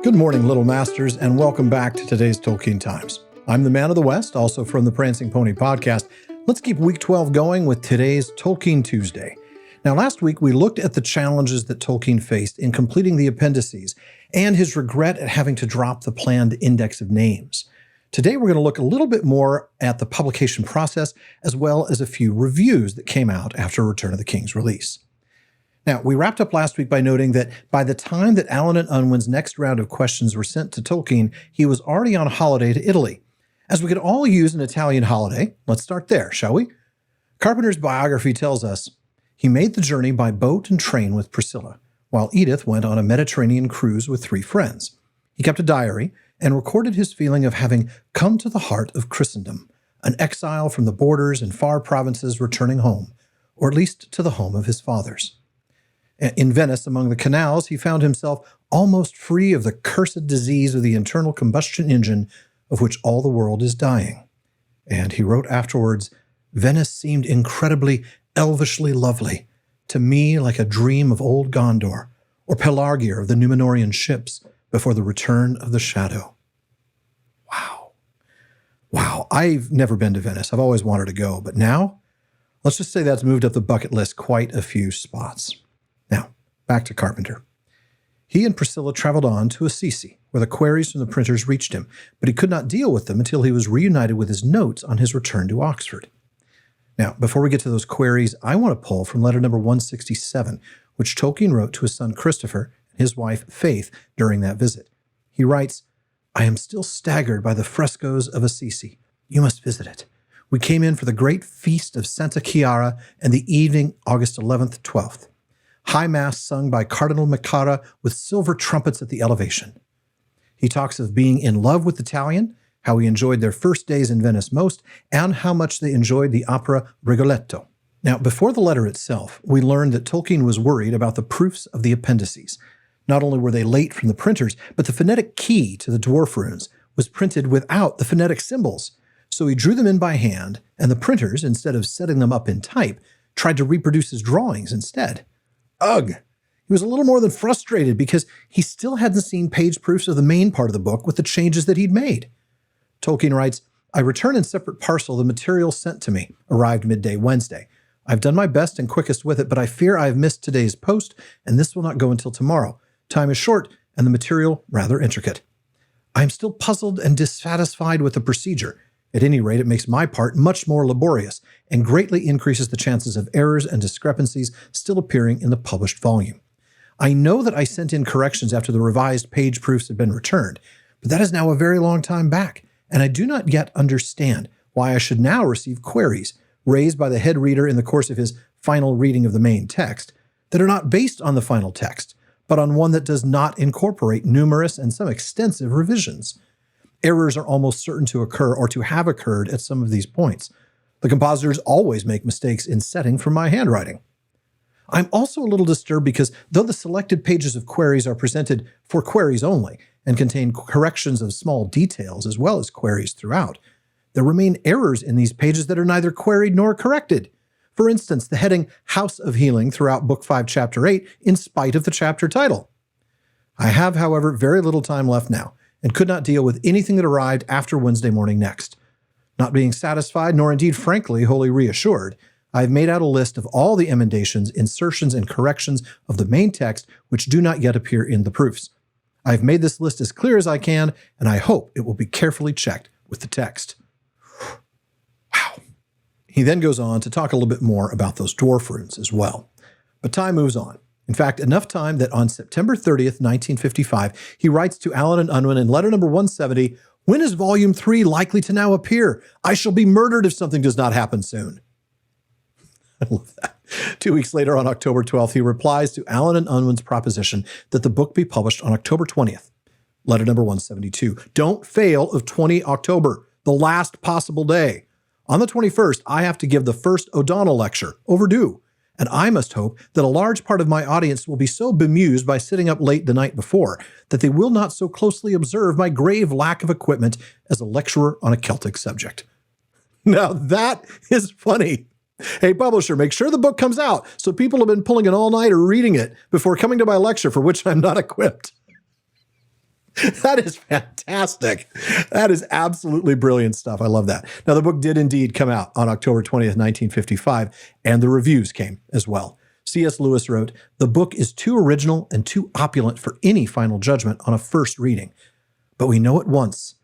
Good morning, Little Masters, and welcome back to today's Tolkien Times. I'm the Man of the West, also from the Prancing Pony podcast. Let's keep week 12 going with today's Tolkien Tuesday. Now, last week we looked at the challenges that Tolkien faced in completing the Appendices and his regret at having to drop the planned index of names. Today we're going to look a little bit more at the publication process, as well as a few reviews that came out after Return of the King's release. Now, we wrapped up last week by noting that by the time that Allen and Unwin's next round of questions were sent to Tolkien, he was already on holiday to Italy. As we could all use an Italian holiday, let's start there, shall we? Carpenter's biography tells us, he made the journey by boat and train with Priscilla, while Edith went on a Mediterranean cruise with 3 friends. He kept a diary and recorded his feeling of having come to the heart of Christendom, an exile from the borders and far provinces returning home, or at least to the home of his fathers. In Venice, among the canals, he found himself almost free of the cursed disease of the internal combustion engine of which all the world is dying. And he wrote afterwards, Venice seemed incredibly, elvishly lovely, to me like a dream of old Gondor, or Pelargir of the Numenorian ships before the return of the shadow. Wow, I've never been to Venice. I've always wanted to go, but now, let's just say that's moved up the bucket list quite a few spots. Now, back to Carpenter. He and Priscilla traveled on to Assisi, where the queries from the printers reached him, but he could not deal with them until he was reunited with his notes on his return to Oxford. Now, before we get to those queries, I want to pull from letter number 167, which Tolkien wrote to his son Christopher and his wife Faith during that visit. He writes, I am still staggered by the frescoes of Assisi. You must visit it. We came in for the great feast of Santa Chiara and the evening August 11th, 12th. High Mass sung by Cardinal Macara with silver trumpets at the elevation. He talks of being in love with Italian, how he enjoyed their first days in Venice most, and how much they enjoyed the opera Rigoletto. Now, before the letter itself, we learned that Tolkien was worried about the proofs of the Appendices. Not only were they late from the printers, but the phonetic key to the dwarf runes was printed without the phonetic symbols. So he drew them in by hand, and the printers, instead of setting them up in type, tried to reproduce his drawings instead. Ugh! He was a little more than frustrated because he still hadn't seen page proofs of the main part of the book with the changes that he'd made. Tolkien writes, I return in separate parcel the material sent to me, arrived midday Wednesday. I've done my best and quickest with it, but I fear I have missed today's post, and this will not go until tomorrow. Time is short, and the material rather intricate. I am still puzzled and dissatisfied with the procedure. At any rate, it makes my part much more laborious and greatly increases the chances of errors and discrepancies still appearing in the published volume. I know that I sent in corrections after the revised page proofs had been returned, but that is now a very long time back, and I do not yet understand why I should now receive queries raised by the head reader in the course of his final reading of the main text that are not based on the final text, but on one that does not incorporate numerous and some extensive revisions. Errors are almost certain to occur or to have occurred at some of these points. The compositors always make mistakes in setting from my handwriting. I'm also a little disturbed because though the selected pages of queries are presented for queries only and contain corrections of small details as well as queries throughout, there remain errors in these pages that are neither queried nor corrected. For instance, the heading House of Healing throughout Book 5, Chapter 8, in spite of the chapter title. I have, however, very little time left now, and could not deal with anything that arrived after Wednesday morning next. Not being satisfied, nor indeed frankly wholly reassured, I have made out a list of all the emendations, insertions, and corrections of the main text which do not yet appear in the proofs. I have made this list as clear as I can, and I hope it will be carefully checked with the text. Wow. He then goes on to talk a little bit more about those dwarf runes as well. But time moves on. In fact, enough time that on September 30th, 1955, he writes to Allen and Unwin in letter number 170, when is Volume 3 likely to now appear? I shall be murdered if something does not happen soon. I love that. 2 weeks later, on October 12th, he replies to Allen and Unwin's proposition that the book be published on October 20th. Letter number 172. Don't fail of 20 October, the last possible day. On the 21st, I have to give the first O'Donnell lecture, overdue. And I must hope that a large part of my audience will be so bemused by sitting up late the night before that they will not so closely observe my grave lack of equipment as a lecturer on a Celtic subject. Now that is funny. Hey, publisher, make sure the book comes out so people have been pulling an all-nighter reading it before coming to my lecture for which I'm not equipped. That is fantastic. That is absolutely brilliant stuff. I love that. Now, the book did indeed come out on October 20th, 1955, and the reviews came as well. C.S. Lewis wrote, "The book is too original and too opulent for any final judgment on a first reading. But we know at once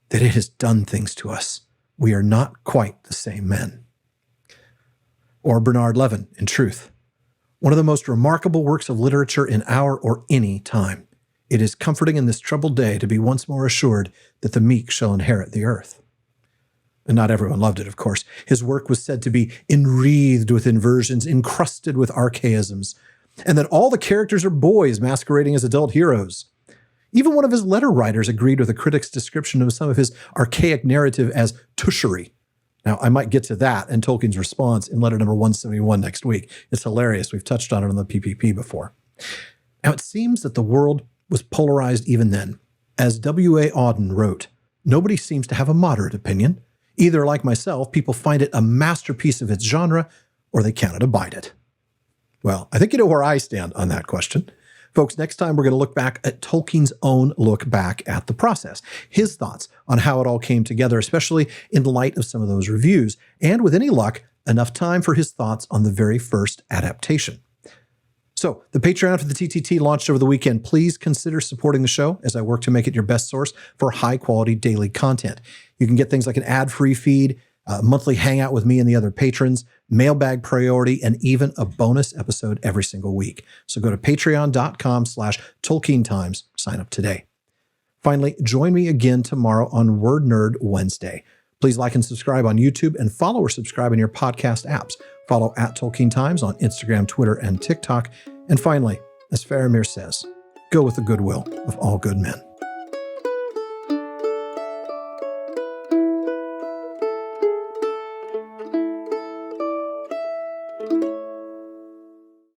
that it has done things to us. We are not quite the same men." Or Bernard Levin, in Truth, "One of the most remarkable works of literature in our or any time. It is comforting in this troubled day to be once more assured that the meek shall inherit the earth." And not everyone loved it, of course. His work was said to be enwreathed with inversions, encrusted with archaisms, and that all the characters are boys masquerading as adult heroes. Even one of his letter writers agreed with a critic's description of some of his archaic narrative as tushery. Now, I might get to that and Tolkien's response in letter number 171 next week. It's hilarious. We've touched on it on the PPP before. Now, it seems that the world was polarized even then. As W.A. Auden wrote, "Nobody seems to have a moderate opinion. Either, like myself, people find it a masterpiece of its genre, or they cannot abide it." Well, I think you know where I stand on that question. Folks, next time we're going to look back at Tolkien's own look back at the process, his thoughts on how it all came together, especially in light of some of those reviews, and with any luck, enough time for his thoughts on the very first adaptation. So, the Patreon for the TTT launched over the weekend. Please consider supporting the show as I work to make it your best source for high-quality daily content. You can get things like an ad-free feed, a monthly hangout with me and the other patrons, mailbag priority, and even a bonus episode every single week. So go to patreon.com/TolkienTimes. Sign up today. Finally, join me again tomorrow on Word Nerd Wednesday. Please like and subscribe on YouTube and follow or subscribe in your podcast apps. Follow @TolkienTimes on Instagram, Twitter, and TikTok. And finally, as Faramir says, go with the goodwill of all good men.